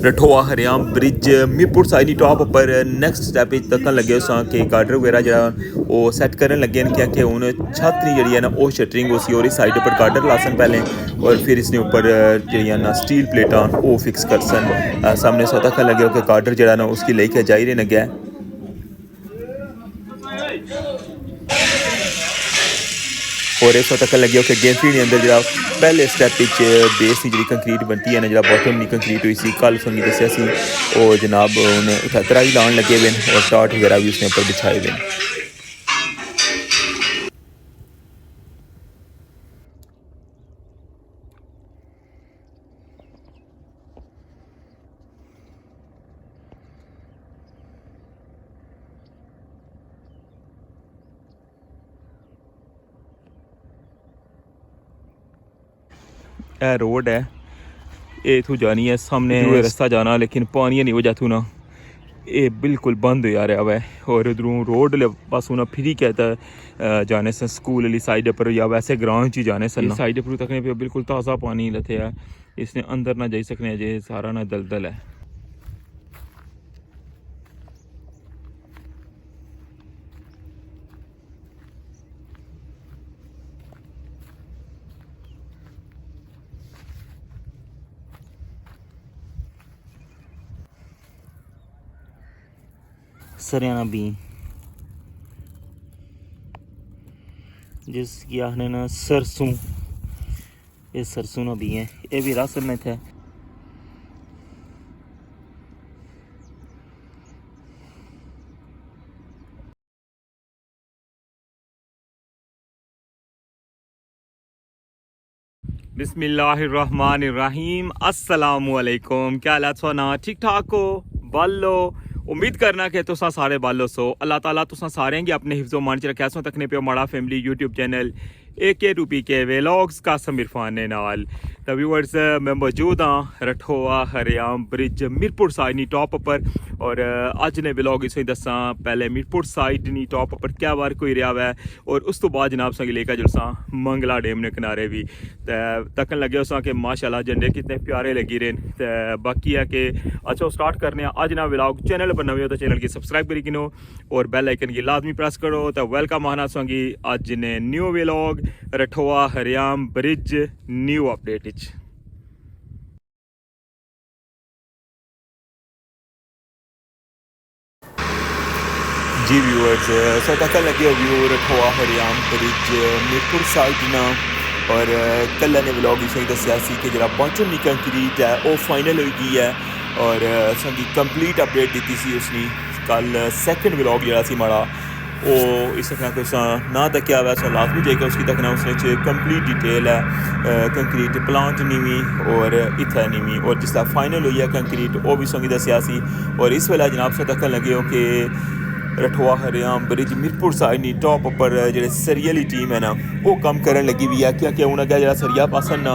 रठोआ Haryam bridge Mirpur side top पर next step तकन लगे उस कि गार्डर वगैरह जो वो सैट करन लगे क्या कि हूँ छत जी है ना वो शटरिंग उसी और साइड पर गार्डर लासन पहले और फिर इसने ऊपर जी ना स्टील प्लेटा वो फिक्स कर सन सामने सौ तक लगे कि गार्डर जरा ना उसकी लेके जाई रहे लगे और इस तक लगे हो कि गेंदरी अंदर जो पहले स्टैप बेस की जी कंक्रीट बनती है ना जो बॉटम की कंक्रीट हुई सी कल संगी दसिया सी वो जनाब उन्हें उठतरा ही लाने लगे हुए और टाट वगैरह भी उसने ऊपर बिछाए हुए रोड है ये इथू जानी है सामने रास्ता जाना लेकिन पानी नहीं वजह तू ना ये बिल्कुल बंद हो रहा है और उधरों रोड पासों ना फिरी कहता जाने से स्कूल वाली साइड पर या वैसे ग्राउंड च जाने से साइड पर तकने पे बिल्कुल ताज़ा पानी लथे है इसने अंदर ना जाई सकने जे सारा ना दलदल है सरियाना बी जिसकी आखने ना सरसों ये सरसों ना बी है ये भी रासन में थे बिस्मिल्लाहिर्रहमानिर्रहीम अस्सलामुअलैकुम क्या हाल है ना ठीक ठाक हो बालो उम्मीद करना कि तुसा सारे बालो सो अल्लाह ताला तुसा सारे गी अपने हिफ्ज़ो मान च रखा सो तकने पे माड़ा फैमिली यूट्यूब चैनल AK रूपी के व्लॉग्स का समीरफान ने नाल तो व्यूअर्स मैं मौजूद हाँ रठोआ हरियाम ब्रिज मीरपुर साइड नी टॉप पर और अज ने व्लॉग इस दसा पहले मीरपुर साइड नी टॉप पर क्या वार कोई रहा है और उस तो बाद जनाब संग लेकर जुलसा मंगला डैम ने किनारे भी तकन लगे उस कि माशाल्लाह झंडे कितने प्यारे लगी रहे तो बाकी है कि अच्छा स्टार्ट करने अज ना व्लॉग चैनल पर नवे हो तो चैनल की सब्सक्राइब करी किनो और बेल आइकन की लाजमी प्रेस करो तो वेलकम आना संगी अज ने new vlog Rathoa Haryam bridge new update जी व्यूअर्स सो तक लगे view Rathoa Haryam bridge Mirpur side ना और कल ने व्लॉग इस दसिया कि जरा बॉटम की कंक्रीट है वो फाइनल हो गई है और संगी कंप्लीट अपडेट दी सी उसने कल सैकेंड व्लॉग जरा सी माड़ा वो इस तरह कुछ ना तकिया हुआ सो लाजमी जाएगा उसकी तकना उसने कंप्लीट डिटेल है कंक्रीट प्लांट नीवी और इतना नीवी और जिस तरह फाइनल हुई है कंक्रीट वो भी संगी दसिया सी और इस वेला जनाब से तकन लगे हो कि रठोआ हरियाम ब्रिज मीरपुर साइड नी टॉप पर जो सरिया वाली टीम है ना वो कम करन लगी हुई है क्योंकि उन्हें क्या जो सरिया पासन ना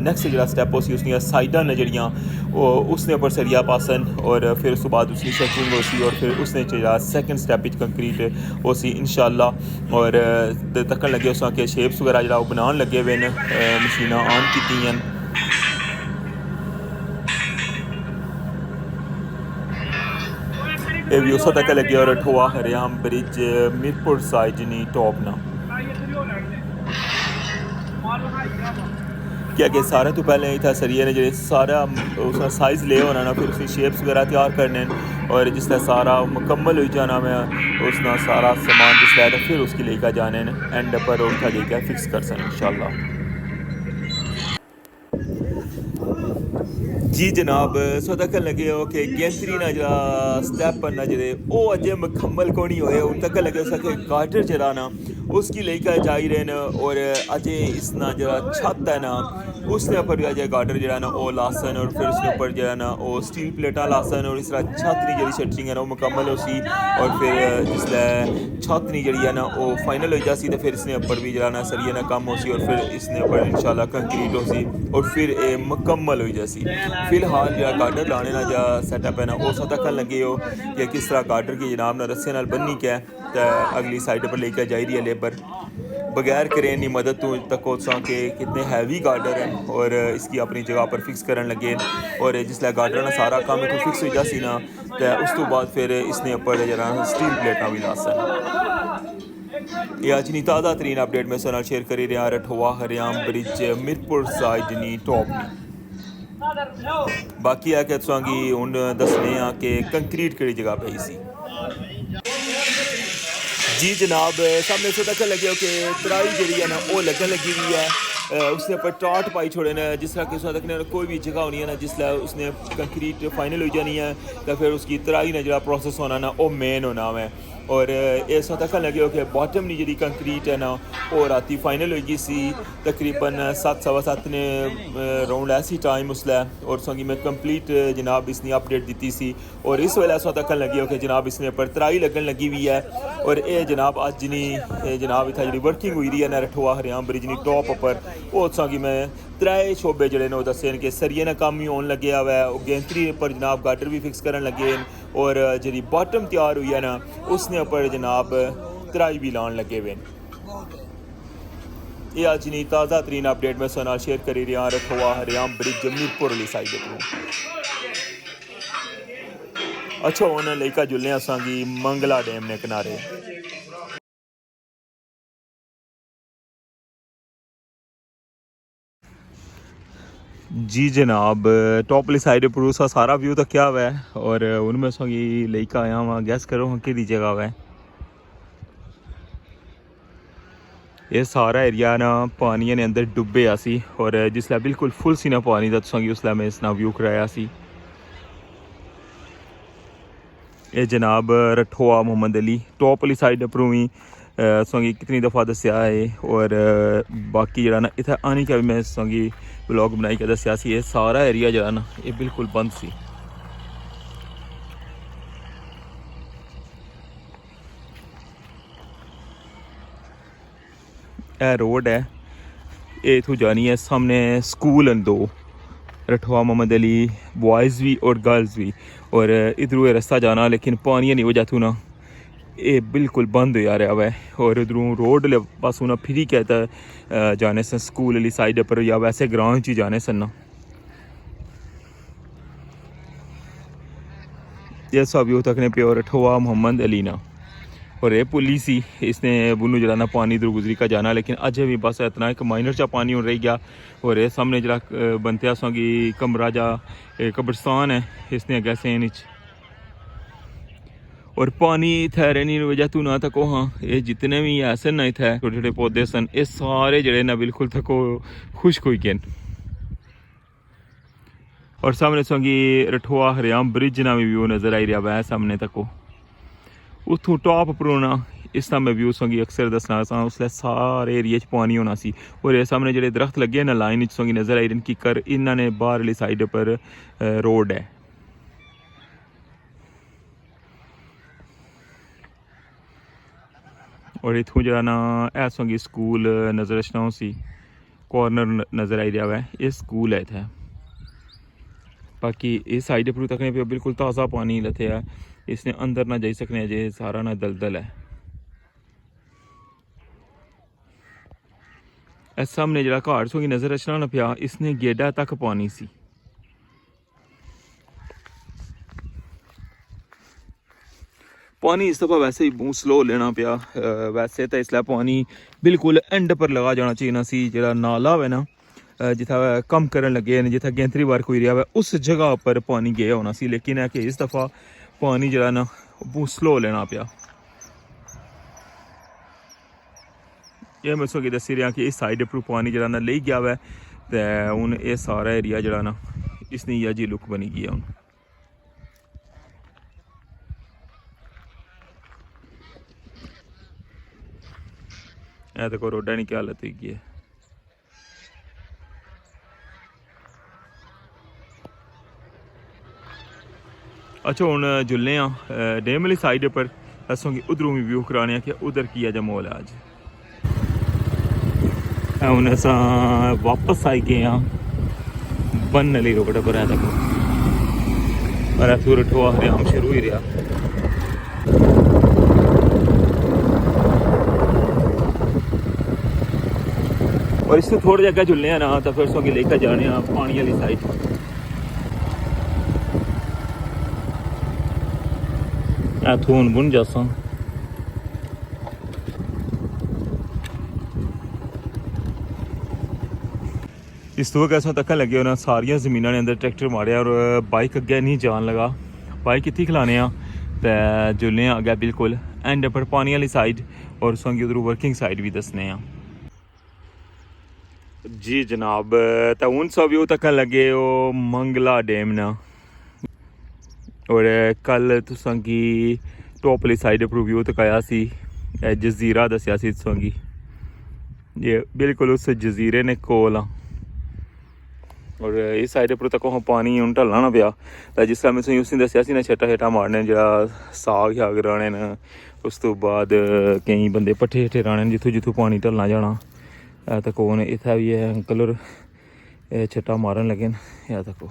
नैक्सट जो स्टैप उसी उसकी साइडा ने जड़ियाँ वो उसने ऊपर सरिया पासन और फिर उस बाद उसकी शटरिंग होसी और फिर उसने जो सैकेंड स्टैप कंक्रीट होसी इंशाल्लाह और तकन लगे उस कि शेप्स वगैरह जो बनाने लगे हुए मशीना ऑन की ये भी उस तक लगे और रठोआ हरियाम ब्रिज मीरपुर साइड नी टॉप ना क्या कि सारे तो पहले इतना सरिया ने जो सारा उसका साइज़ ले होना ना फिर उसकी शेप्स वगैरह तैयार करने और जिस तरह सारा मुकम्मल हो जाना मैं उसना सारा सामान जिस तरह तो फिर उसकी लेकर जाने एंड पर उनका लेकर फिक्स कर सकें इंशाल्लाह जी जनाब सो तक लगे हो कि गेंदरी ना जरा स्टैप ना जरे वो अजे मुकम्मल को नहीं होए उन तक लगे हो कि गार्डर जरा ना उसकी लेकर जा ही रहे और अजे इस ना जरा छत है ना उसने ऊपर भी अजय गार्डर जरा ना वो लासन और फिर उसके ऊपर जरा ना वो स्टील प्लेटा लासन और इस तरह छत नहीं जी शटरिंग है ना वो मुकम्मल हो सी और फिर जिसलै छत नहीं जी है ना वो फाइनल हो जासी तो फिर इसने ऊपर भी जरा ना सरिया ना कम हो सी और फिर इसने ऊपर इंशाल्लाह कंक्रीट हो सी और फिर मुकम्मल हो जासी फिलहाल जो गार्डर लाने ना जो सैटअप है ना वो सौ तक लगे हो कि किस तरह गार्डर की जनाब ना रस्से नाल बन्नी के अगली साइड पर लेकर जाई रही है लेबर बगैर क्रेन की मदद तो तक कि कितने हैवी गार्डर हैं और इसकी अपनी जगह पर फिक्स करन लगे और जिसलै गार्डर ने सारा काम इत्थों फिक्स हो जासी ना तो उस तो बाद फिर इसने उपर जरा स्टील प्लेटां भी लासन। ये अज नी ताज़ा तरीन अपडेट में सारे शेयर करी रहा रठोआ हरियाम ब्रिज मीरपुर साइड नी टॉप नी। बाकी है कि तुसांगी हुण दसने कि कंक्रीट केड़ी जगह पई सी। जी जनाब सामने से तक लगे हो कि तराई जी है ना वो लगन लगी हुई है उसने पर टाट पाई छोड़े ने जिस तरह कि उस तक कोई भी जगह होनी है ना जिसलै उसने कंक्रीट फाइनल हो जानी है तो फिर उसकी तराई ने जो प्रोसेस होना ना वो मेन होना है और इस वक्त तक लगे हो कि बॉटम नी जी कंक्रीट है ना वो राती फाइनल हो गई सी तकरीबन 7:15 ने राउंड ऐसी टाइम उसलै और संगी में कंप्लीट जनाब इसने अपडेट दी सी और इस वेले इस वक्त तक लगे हो कि जनाब इसने पर तराई लगन लगी हुई है और ये जनाब अज नहीं जनाब इतना जी वर्किंग हुई रही है ना रठोआ हरियाम ब्रिज नी टॉप उपर वो संगी में त्रै शोबे जोड़े ने दसे कि सरिये ने कम ही होने लगे हुआ है गेंतरी पर जनाब गार्डर भी फिक्स करन लगे और जी बॉटम तैयार हुई है ना उसने उपर जनाब तराई भी लाने लगे हुए ये अज नहीं ताज़ा तरीन अपडेट में सुना शेयर करी रहा रठोआ हरियाम ब्रिज मीरपुर वाली साइड पर। अच्छा उन्हें लेकर जुलने असांगी मंगला डैम ने किनारे। जी जनाब टॉप वाली साइड पर उसका सारा व्यू तो क्या हुआ है और उनमें संगी लेकर आया वहाँ गैस करो हाँ कि जगह हुआ है। ये सारा एरिया ना पानी ने अंदर डुबे सी और जिसलै बिल्कुल फुल सी ना पानी का तुसेंगी उसलै मैं इसना व्यू कराया सी। ये जनाब रठोआ मोहम्मद अली टॉप वाली साइड पर भी संगी कितनी दफ़ा दसिया है और बाकी जरा ना इतना आने का भी मैं संगी ब्लॉग बनाई के दसिया सी। ये सारा एरिया जरा ना ये बिल्कुल बंद सी। यह रोड है ये इथों जानी है सामने स्कूल हैं दो रठोआ मोहम्मद अली बॉयज़ भी और गर्ल्स भी और इधरों रास्ता जाना लेकिन पानी नहीं वजह तू ना ये बिल्कुल बंद हो जा रहा है और इधरों रोड पास ना फिर कहता जाने सन स्कूल वाली साइड पर या वैसे ग्राउंड च जाने सन ना। ये सब यू तक ने प्यो रठोआ मोहम्मद अली ना और ये पुली सी इसने बुनू जरा ना पानी इधर गुजरी का जाना लेकिन अजय भी बस इतना एक माइनर चा पानी रह गया और ये सामने जरा बनते संगी कमरा जा कब्रस्तान है इसने अगे सेन और पानी ठहरे नहीं वजह तू ना तको हाँ ये जितने भी ऐसे ना इतने छोटे छोटे पौधे सन ये सारे जड़े ना बिल्कुल तको खुश्क हुई गए और सामने संगी रठोआ हरियाम ब्रिज ना भी व्यू नज़र आई रहा है सामने तको उतों टॉप पर ना इस तरह मैं व्यू संगी अक्सर दसना सा उसले सारे एरिए पानी होना सी और ये सामने जो दरख्त लगे ना लाइन संगी नज़र आई रही कि कर इन्होंने बाहर वाली साइड पर रोड है और इतों जरा ना ऐ संगी स्कूल नज़र अचना सी कॉर्नर नज़र आई रहा है ये स्कूल है इतना। बाकी इस साइड पर तकने पे बिल्कुल ताज़ा पानी लथे है इसने अंदर ना जाई सकने जे सारा ना दलदल है। इस सामने जरा घाट सोगी नज़र अचना ना पिया इसने गेडा तक पानी सी। पानी इस दफ़ा वैसे ही बहुत स्लो लेना पिया वैसे तो इसलिए पानी बिल्कुल एंड पर लगा जाना चाहिए ना सी जरा नाला है ना जिथा कम करन लगे जिथा गेंतरी वर्क हुई रहा है उस जगह पर पानी गया होना सी लेकिन है कि इस दफ़ा पानी जरा ना बहुत स्लो लेना पिया। ये मैं तुसेंगी दस्सी रहा कि इस साइड पर पानी जरा ना ले गया है तो हूँ ये सारा एरिया जरा ना इसने यह जी लुक बनी गई है हूँ। यह देखो रोडा की क्या हालत हुई है। अच्छा हूँ जुलने डैम वाली साइड पर असों उधरों भी व्यू कराने कि उधर की अज माहौल है अज। हूँ अस वापस आई गए हाँ बन वाली रोड पर है देखो और इतों रठोआ हरियाम शुरू ही रहा। और इससे थोड़े जगह जुलने ना तो फिर सो लेकर जाने पानी वाली साइड। थोन बुन जासा इस तो कैसा तक लगे उन्हें सारिया जमीनों ने अंदर ट्रैक्टर मारे और बाइक अगे नहीं जान लगा। बाइक इतनी खिलाने तो जुलने अगे बिल्कुल एंड पर पानी वाली साइड और उसकी उधर वर्किंग साइड भी दसने जी जनाब। तो हूँ सब व्यू तक लगे वो मंगला डैम ना और कल तुसांगी टॉप वाली साइड पर व्यू तकाया सी जजीरा दसिया सी तुसांगी ये बिल्कुल उस जजीरे ने कोल और इस साइड पर तक पानी हूँ ढलना ना पाया तो जिस तरह मैं उसने दसिया सी ना छट्टा छट्टा मारने जरा साग शाग राने न उस तो बाद कई बंदे पट्ठे शट्ठे राने जित्थों जित्थों पानी ढलना जाना तक इत्थै भी है अंकल और छट्टा मारन लगे न तक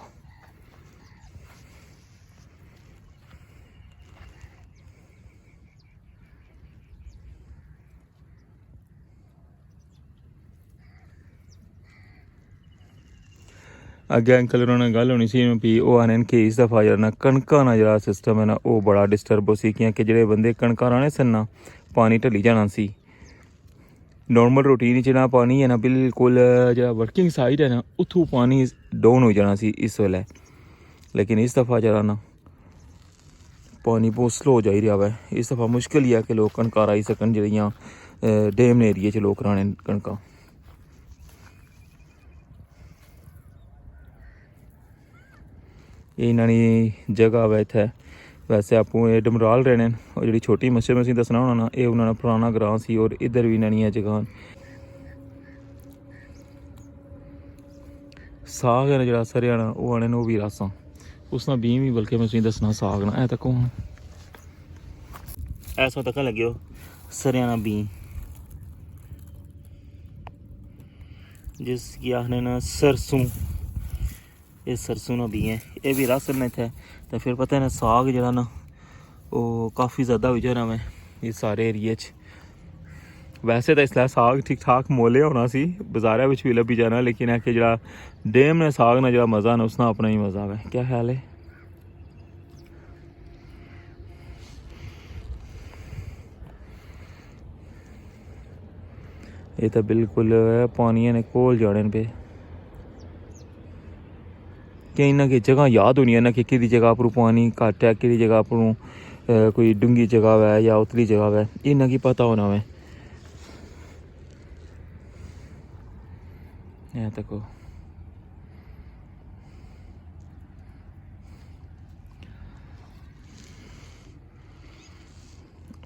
अगे अंकल उन्होंने गल होनी सी भी वो आने कि इस दफ़ा जरा कणका ना जरा सिस्टम है ना वो बड़ा डिस्टर्ब हो सी कि जेह्ड़े बंदे कणका राने सन ना पानी ढली जाना सी नॉर्मल रूटीन च ना पानी है ना बिल्कुल जो वर्किंग साइड है ना उत्थों पानी डाउन हो जाना सी इस वेले लेकिन इस दफ़ा जरा ना पानी बहुत स्लो जाई रहा है। इस दफ़ा मुश्किल ही है कि लोग कणका राई सकन जेह्ड़ियां डैम एरिया च लोग राने कणका। ये इन्होंने जगह वै इत्थै वैसे आपू ये डमराल रहने और जी छोटी मस्जिद में दसना होना ना ये उन्होंने पुराना ग्रां सी और इधर भी इन्होंने जगह साग है ना जो सरिया ना वो आने वो भी रासा उसना बीं भी बल्कि मैं दसना साग ना ऐ तक ऐसा तक लगे सरिया ना बीं जिसकी आखने ना सरसों ये सरसों ना भी है ये भी रासन में थे तो फिर पता है ना साग जरा ना वो काफ़ी ज़्यादा हो जाना मैं इस सारे एरिए वैसे तो इसलिए साग ठीक ठाक मोले होना सी बाजारा भी लभी जाना लेकिन है कि जरा डैम ने साग ना जरा मज़ा ना उसना अपना ही मज़ा है। क्या ख्याल है ये तो बिल्कुल पानी ने कोल जाने पे कि ना कि जगह याद होनी है ना कि किसी जगह पर पानी घट है कि जगह पर कोई डूंगी जगह है या उतली जगह है इन्ना की पता होना है। तक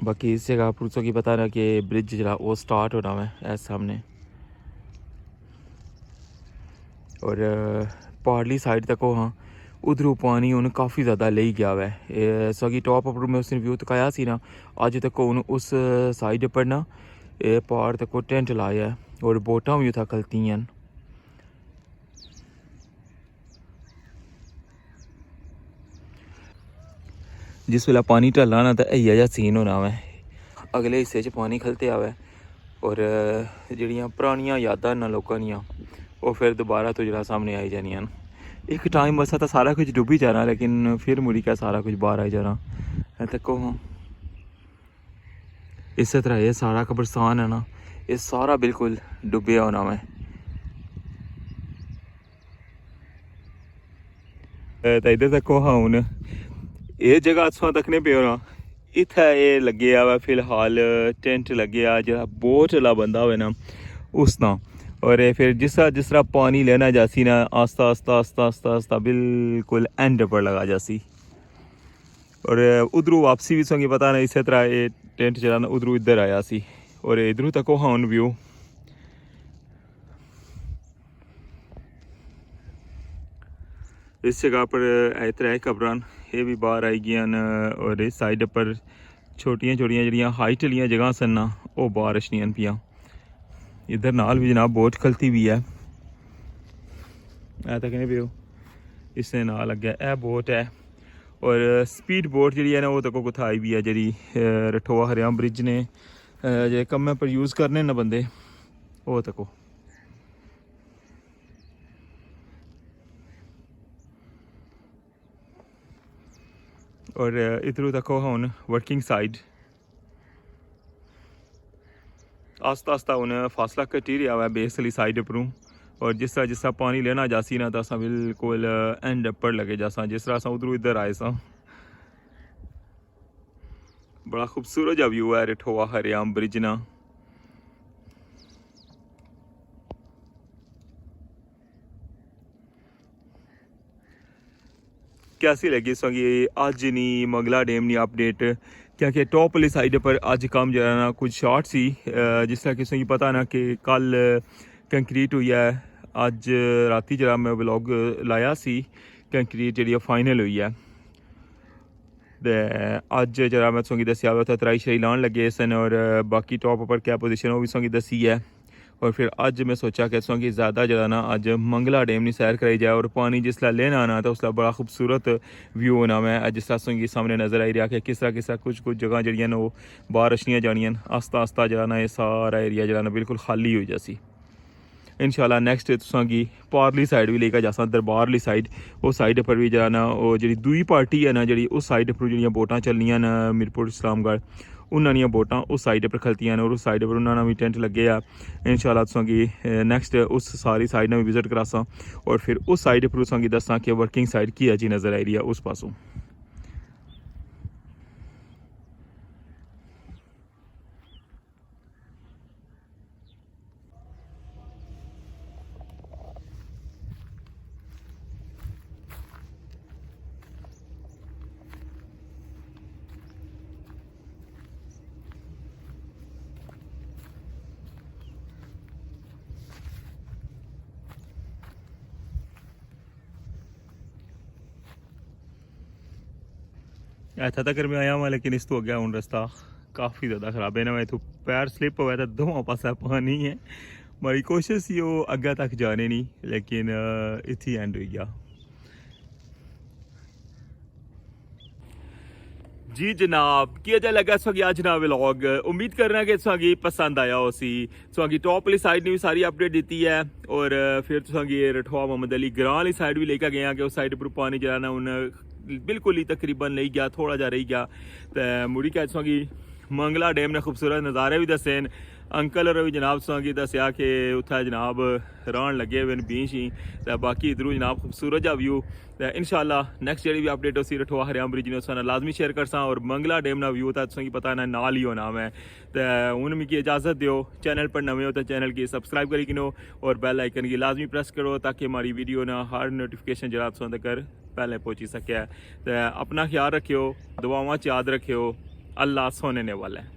बाकी इस जगह पर की पता ना कि ब्रिज जरा वो स्टार्ट होना है सामने और पारली साइड तक हो हाँ उधरों पानी उन्हें काफ़ी ज़्यादा ले गया हुआ है सगी टॉप पर मैं उसने व्यू तकाया सी ना अज तक उन उस साइड पर ना ये पहाड़ तक टेंट लाया है और बोटां भी उत्थै खलती हैं। जिस वेला पानी ढलना ना तो इ'यै जेहा सीन होना वै अगले हिस्से च पानी खलते आवे और जेह्ड़ियां परानियां यादां न लोकां दियां वो फिर दोबारा तो जरा सामने आई जानियां न। एक टाइम बसा तो सारा कुछ डुबी जाना लेकिन फिर मुड़ी क्या सारा कुछ बाहर आई जाना तक इस तरह ये सारा कब्रस्तान है ना ये सारा बिल्कुल डुबिया होना मैं तो इधर तक हाँ हूँ ये जगह असां तकने पे होना इत्थै ये लगे हुआ फिलहाल टेंट लगे जो बोट वाला बंदा हो ना उसना और फिर जिस तरह पानी लेना जासी ना आस्ता आस्ता आस्ता आस्ता आस्ता बिल्कुल एंड पर लगा जासी और उधरों वापसी भी संगी पता नहीं इस तरह ये टेंट चला ना उधरों इधर आया सी और इधरों तक हाँ व्यू इस जगह पर त्रै कबरां ये भी बाहर आई गई और इस साइड पर छोटियां छोटियां जड़ियां हाइट वाली जगह सन ना वो बाहर अछनियां पियां इधर नाल भी जनाब बोट खलती भी है तक नहीं पियो इसने नाल अगे ए बोट है और स्पीड बोट जी है ना वो तक कुछ आई भी है जी रठोआ हरियाम ब्रिज ने जे कम्मे पर यूज़ करने न बंदे वो तको और इधरों तको हुन वर्किंग साइड आस्ता आस्ता हुन फासला घटी रहा है बेस वाली साइड उपरों और जिस तरह पानी लेना जासी ना तो अस बिल्कुल एंड पर लगे जासा जिस तरह अस उधरों इधर आए सा बड़ा खूबसूरत जा व्यू है रिठोआ हरियाम ब्रिज ना कैसी लगी इसकी अज नहीं मंगला डैम नहीं अपडेट क्योंकि टॉप वाली साइड पर अज कम जरा ना कुछ शॉर्ट सी जिस तरह किसी पता ना कि कल कंक्रीट हुई है अज राती जरा मैं व्लॉग लाया सी कंक्रीट जी फाइनल हुई है ते अज जरा मैं तुसेंगी दस्सिया उत्थै तराई शराई लान लगे सन और बाकी टॉप पर क्या पोजीशन वो भी तुसेंगी दस्सी है और फिर अज मैं सोचा कि तुसेंगी ज़्यादा जरा ना अज मंगला डैम नहीं सैर कराई जाए और पानी जिसला लेना आना तो उसका बड़ा खूबसूरत व्यू होना मैं जिस तरह तुसेंगी सामने नज़र आई रहा कि किस तरह कुछ जगह जड़ियां वो बाहर रछनियां जानियां आस्ता आस्ता जरा ना ये सारा एरिया जरा ना बिल्कुल खाली हो जासी इंशाल्लाह नेक्स्ट तुसेंगी पारली साइड भी लेकर जासा दरबारली साइड उस साइड पर भी जरा ना वो जी दूई पार्टी है ना जी उस साइड पर जो बोटां चलनियां न मीरपुर इस्लामगढ़ उन्होंने बोटां उस साइड पर खलतियां और उस साइड पर उन्होंने भी टेंट लगे आ इंशाल्लाह तुसेंगी नेक्स्ट उस सारी साइड में विजिट करासा और फिर उस साइड पर तुसेंगी दसा कि वर्किंग साइड की है जी नज़र आई रही है उस पासों इतना तक मैं आया हुआ लेकिन इस तो अगे हूँ रास्ता काफ़ी ज़्यादा खराब है ना मैं इतों पैर स्लिप हुआ तो दोवां पासा पानी है मेरी कोशिश सी वो अग्गे तक जाने नहीं लेकिन इत्थे एंड हो गया जी जनाब कि अजा लगा तुसेंगी अज ना व्लॉग उम्मीद करना कि तुसेंगी पसंद आया उसी तुसेंगी टॉप वाली साइड ने भी सारी अपडेट दी है और फिर तुसेंगी रठोआ मोहम्मद अली ग्रां वाली साइड भी लेकर गए कि उस साइड पर पानी जरा ना उन बिल्कुल ही तकरीबन ले गया थोड़ा जा रही गया तो मुड़ी क्या तुसेंगी मंगला डैम ने खूबसूरत नज़ारे भी दसे अंकल और भी जनाब तुसेंगी दस्या कि उत्थै जनाब रहन लगे हुए बीच ही तो बाकी इधरों जनाब खूबसूरत जा व्यू तो इंशाल्लाह नेक्स्ट जी भी अपडेट उसी रठोआ हरियाम ब्रिज ने उस लाजमी शेयर करसा और मंगला डैम ना व्यू था तुसेंगी पता ना नाल ही होना मैं तो हूँ मिगी इजाज़त दो चैनल पर नवे हो तो चैनल की सब्सक्राइब करी किनो और बेल आइकन की लाजमी प्रेस करो ताकि हमारी वीडियो ना हर नोटिफिकेशन जरा तुम तक पहले पहुँची सके तो अपना ख्याल रखियो दुआवां च याद रखियो अल्लाह सोने वाला है।